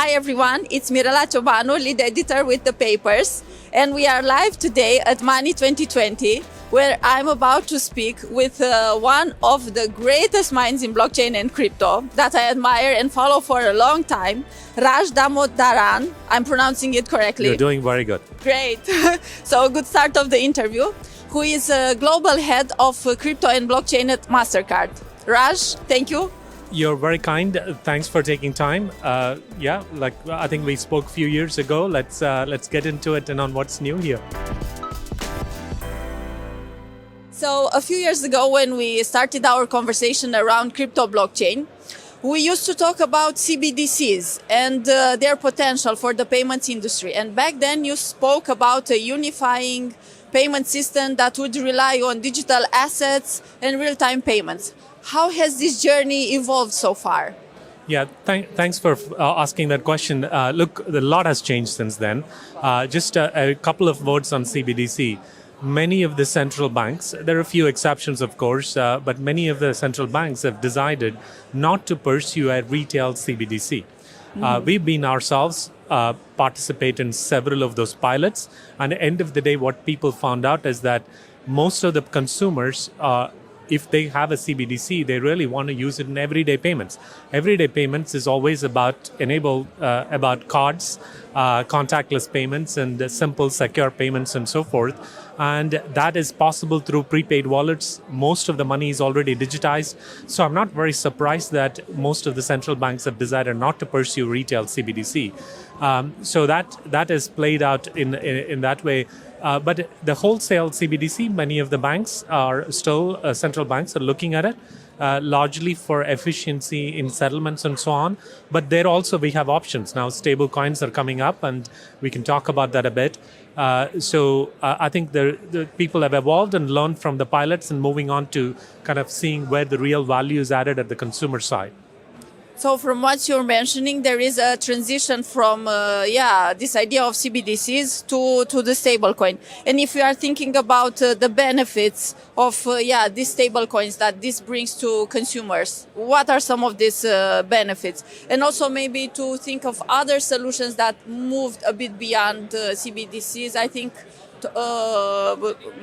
Hi everyone, it's Mirela Ciobanu, lead editor with The Papers, and we are live today at Money 2020, where I'm about to speak with one of the greatest minds in blockchain and crypto that I admire and follow for a long time, Dhamodharan. I'm pronouncing it correctly. You're doing very good. Great. So good start of the interview. Who is global head of crypto and blockchain at Mastercard. Raj, thank you. You're very kind. Thanks for taking time. I think we spoke a few years ago. Let's get into it and on what's new here. So a few years ago, when we started our conversation around crypto blockchain, we used to talk about CBDCs and their potential for the payments industry. And back then you spoke about a unifying payment system that would rely on digital assets and real-time payments. How has this journey evolved so far? Yeah, thanks for asking that question. Look, a lot has changed since then. Just a couple of words on CBDC. Many of the central banks, there are a few exceptions of course, but many of the central banks have decided not to pursue a retail CBDC. We've been ourselves participate in several of those pilots, and at the end of the day what people found out is that most of the consumers, if they have a CBDC, they really want to use it in everyday payments. Everyday payments is always about about cards, contactless payments, and simple, secure payments, and so forth. And that is possible through prepaid wallets. Most of the money is already digitized. So I'm not very surprised that most of the central banks have decided not to pursue retail CBDC. So that is played out in that way. But the wholesale CBDC, many of the banks are still, central banks are looking at it, largely for efficiency in settlements and so on. But there also we have options. Now stable coins are coming up and we can talk about that a bit. So I think the people have evolved and learned from the pilots and moving on to kind of seeing where the real value is added at the consumer side. So from what you're mentioning, there is a transition from this idea of CBDCs to the stablecoin. And if we are thinking about the benefits of these stablecoins that this brings to consumers, what are some of these benefits? And also maybe to think of other solutions that moved a bit beyond CBDCs. I think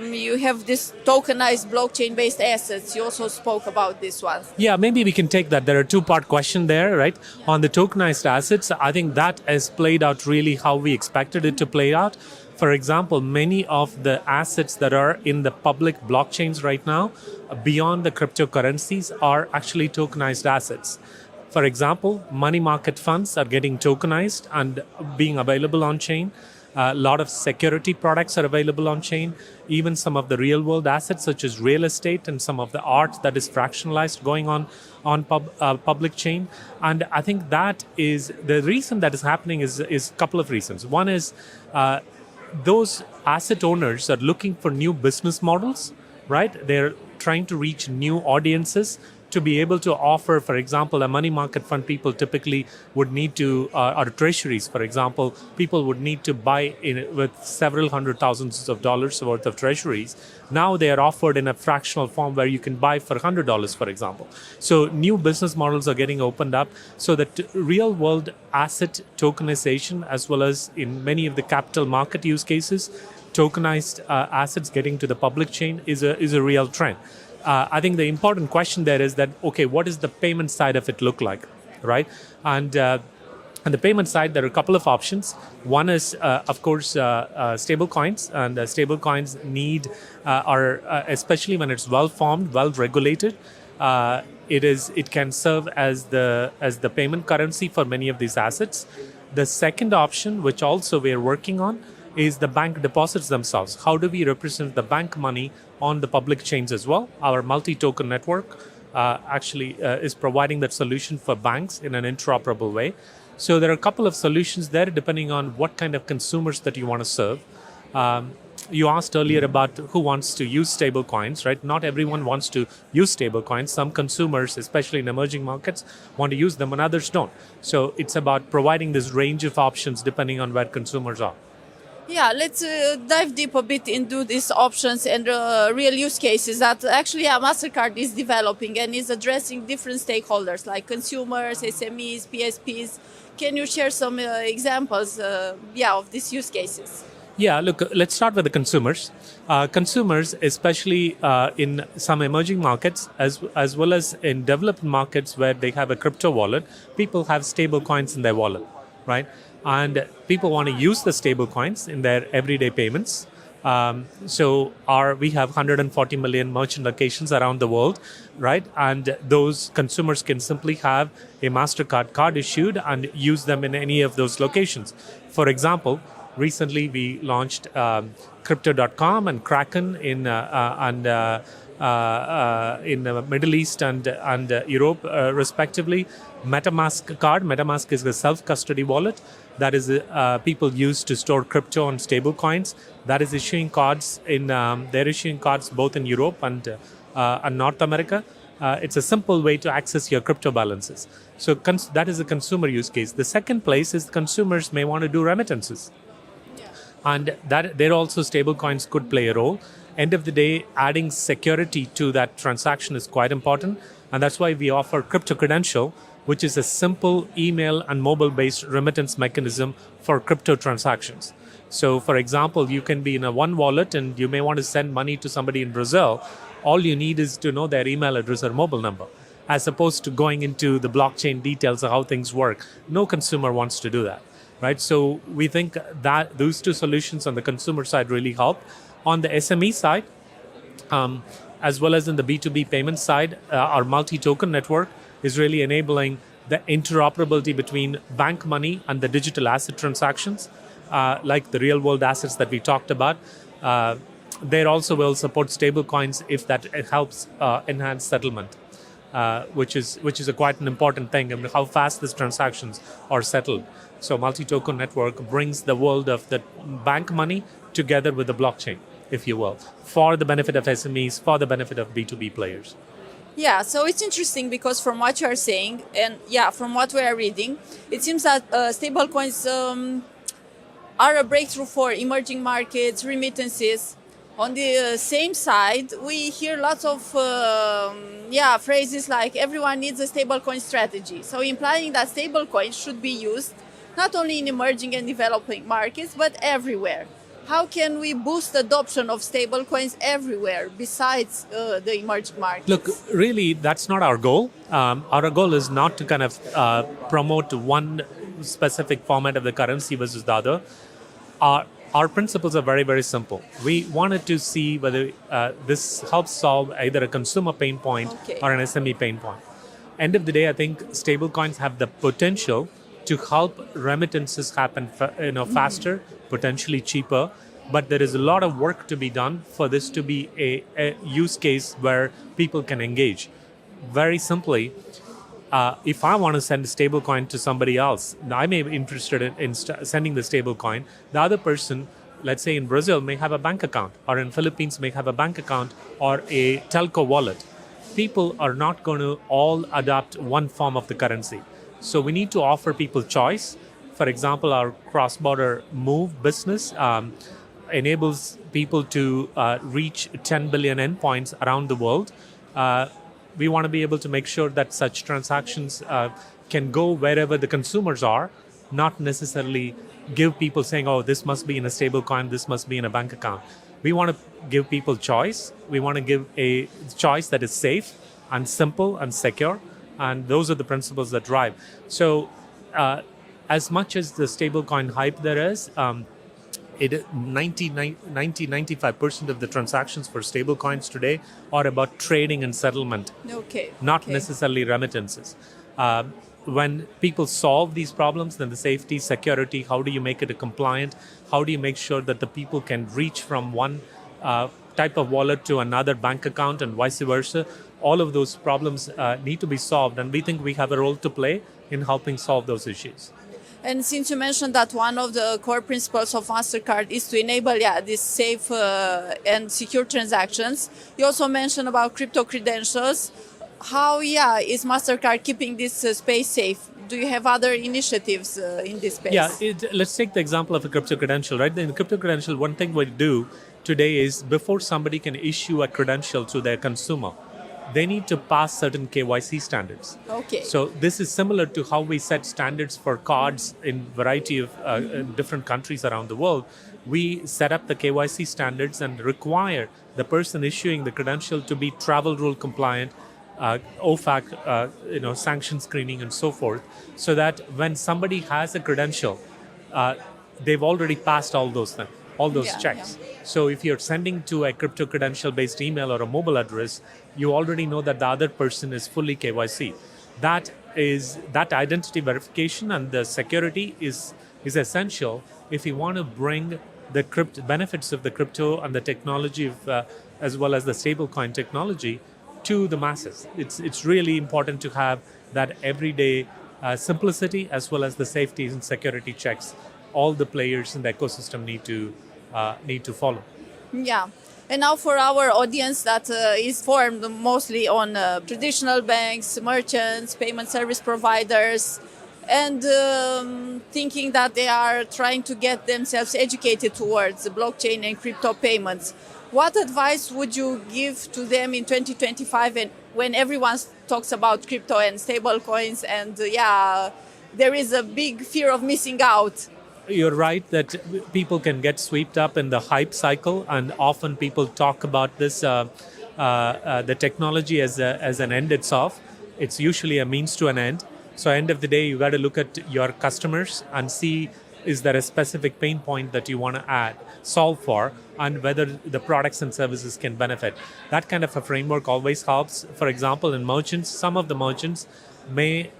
you have this tokenized blockchain-based assets. You also spoke about this one. Yeah, maybe we can take that. There are a two-part question there, right? Yeah. On the tokenized assets, I think that has played out really how we expected it to play out. For example, many of the assets that are in the public blockchains right now, beyond the cryptocurrencies, are actually tokenized assets. For example, money market funds are getting tokenized and being available on chain. A lot of security products are available on chain. Even some of the real world assets such as real estate and some of the art that is fractionalized going on public chain. And I think that is the reason that is happening is a couple of reasons. One is those asset owners are looking for new business models, right? They're trying to reach new audiences to be able to offer, for example, a money market fund. People typically would need to, or treasuries, for example, people would need to buy with several hundred thousands of dollars worth of treasuries. Now they are offered in a fractional form where you can buy for $100, for example. So new business models are getting opened up so that real world asset tokenization, as well as in many of the capital market use cases, tokenized assets getting to the public chain is a real trend. I think the important question there is that, okay, what does the payment side of it look like, right? And on the payment side, there are a couple of options. One is, of course, stable coins, and stable coins especially when it's well formed, well regulated. It can serve as the payment currency for many of these assets. The second option, which also we are working on, is the bank deposits themselves. How do we represent the bank money on the public chains as well? Our multi-token network is providing that solution for banks in an interoperable way. So there are a couple of solutions there depending on what kind of consumers that you want to serve. You asked earlier about who wants to use stable coins, right? Not everyone wants to use stable coins. Some consumers, especially in emerging markets, want to use them and others don't. So it's about providing this range of options depending on where consumers are. Yeah, let's dive deep a bit into these options and real use cases that actually Mastercard is developing and is addressing different stakeholders like consumers, SMEs, PSPs. can you share some examples of these use cases? Yeah, look, let's start with the consumers. Consumers, especially in some emerging markets, as well as in developed markets where they have a crypto wallet, people have stable coins in their wallet, right? And people want to use the stable coins in their everyday payments. We have 140 million merchant locations around the world, right? And those consumers can simply have a Mastercard card issued and use them in any of those locations. For example, recently we launched Crypto.com and Kraken in the Middle East and Europe, respectively. MetaMask is a self-custody wallet that is people use to store crypto and stable coins. That is issuing cards they're issuing cards both in Europe and North America. It's a simple way to access your crypto balances. So that is a consumer use case. The second place is consumers may want to do remittances. And that there also stable coins could play a role. End of the day, adding security to that transaction is quite important. And that's why we offer Crypto Credential, which is a simple email and mobile-based remittance mechanism for crypto transactions. So, for example, you can be in a one wallet and you may want to send money to somebody in Brazil. All you need is to know their email address or mobile number, as opposed to going into the blockchain details of how things work. No consumer wants to do that. Right, so we think that those two solutions on the consumer side really help. On the SME side, as well as in the B2B payment side, our multi-token network is really enabling the interoperability between bank money and the digital asset transactions, like the real-world assets that we talked about. They also will support stable coins if that helps enhance settlement, which is quite an important thing. I mean, how fast these transactions are settled. So multi-token network brings the world of the bank money together with the blockchain, if you will, for the benefit of SMEs, for the benefit of B2B players. Yeah, so it's interesting because from what you are saying, and from what we are reading, it seems that stablecoins are a breakthrough for emerging markets, remittances. On the same side, we hear lots of phrases like everyone needs a stablecoin strategy. So implying that stablecoins should be used not only in emerging and developing markets, but everywhere. How can we boost adoption of stablecoins everywhere besides the emerging markets? Look, really, that's not our goal. Our goal is not to kind of promote one specific format of the currency versus the other. Our principles are very, very simple. We wanted to see whether this helps solve either a consumer pain point or an SME pain point. End of the day, I think stablecoins have the potential to help remittances happen faster, potentially cheaper. But there is a lot of work to be done for this to be a use case where people can engage. Very simply, if I want to send a stablecoin to somebody else, I may be interested in sending the stablecoin. The other person, let's say in Brazil, may have a bank account, or in Philippines may have a bank account or a telco wallet. People are not going to all adopt one form of the currency. So we need to offer people choice. For example, our cross-border move business enables people to reach 10 billion endpoints around the world. We want to be able to make sure that such transactions can go wherever the consumers are, not necessarily give people saying, oh, this must be in a stable coin, this must be in a bank account. We want to give people choice. We want to give a choice that is safe and simple and secure. And those are the principles that drive. So as much as the stablecoin hype there is, 95% of the transactions for stablecoins today are about trading and settlement, not necessarily remittances. When people solve these problems, then the safety, security, how do you make it compliant? How do you make sure that the people can reach from one type of wallet to another bank account and vice versa? All of those problems need to be solved, and we think we have a role to play in helping solve those issues. And since you mentioned that one of the core principles of Mastercard is to enable these safe and secure transactions, you also mentioned about crypto credentials. How is Mastercard keeping this space safe? Do you have other initiatives in this space? Yeah, let's take the example of a crypto credential, right? In the crypto credential, one thing we do today is before somebody can issue a credential to their consumer, they need to pass certain KYC standards. Okay. So this is similar to how we set standards for cards in variety of different countries around the world. We set up the KYC standards and require the person issuing the credential to be travel rule compliant, OFAC, sanction screening and so forth, so that when somebody has a credential, they've already passed all those things, all those checks. Yeah. So if you're sending to a crypto credential-based email or a mobile address, you already know that the other person is fully KYC. That identity verification and the security is essential if you want to bring the benefits of the crypto and the technology of, as well as the stablecoin technology to the masses. It's really important to have that everyday simplicity as well as the safety and security checks. All the players in the ecosystem need to follow. Yeah. And now for our audience that is formed mostly on traditional banks, merchants, payment service providers, and thinking that they are trying to get themselves educated towards blockchain and crypto payments, what advice would you give to them in 2025 and when everyone talks about crypto and stable coins and there is a big fear of missing out? You're right that people can get swept up in the hype cycle, and often people talk about this, the technology as an end itself. It's usually a means to an end. So end of the day, you got to look at your customers and see, is there a specific pain point that you want to solve for, and whether the products and services can benefit. That kind of a framework always helps. For example, in merchants, some of the merchants may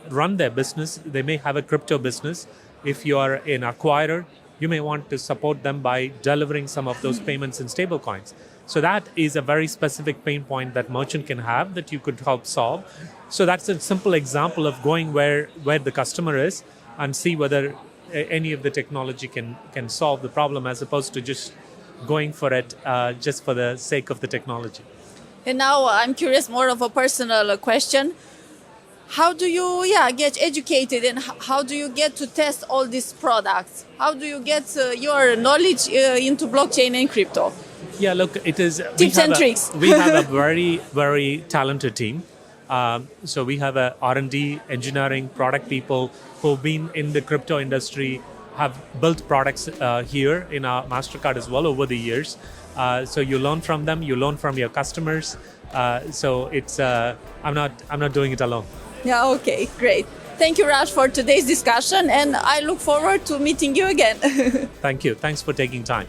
run their business. They may have a crypto business. If you are an acquirer, you may want to support them by delivering some of those payments in stablecoins. So that is a very specific pain point that merchant can have that you could help solve. So that's a simple example of going where the customer is and see whether any of the technology can solve the problem, as opposed to just going for it just for the sake of the technology. And now I'm curious, more of a personal question. How do you get educated, and how do you get to test all these products? How do you get your knowledge into blockchain and crypto? Yeah, look, it is tips and tricks. We have a very, very talented team. So we have a R&D, engineering, product people who've been in the crypto industry, have built products here in our Mastercard as well over the years. So you learn from them, you learn from your customers. So it's I'm not doing it alone. Yeah, okay, great. Thank you, Raj, for today's discussion, and I look forward to meeting you again. Thank you. Thanks for taking time.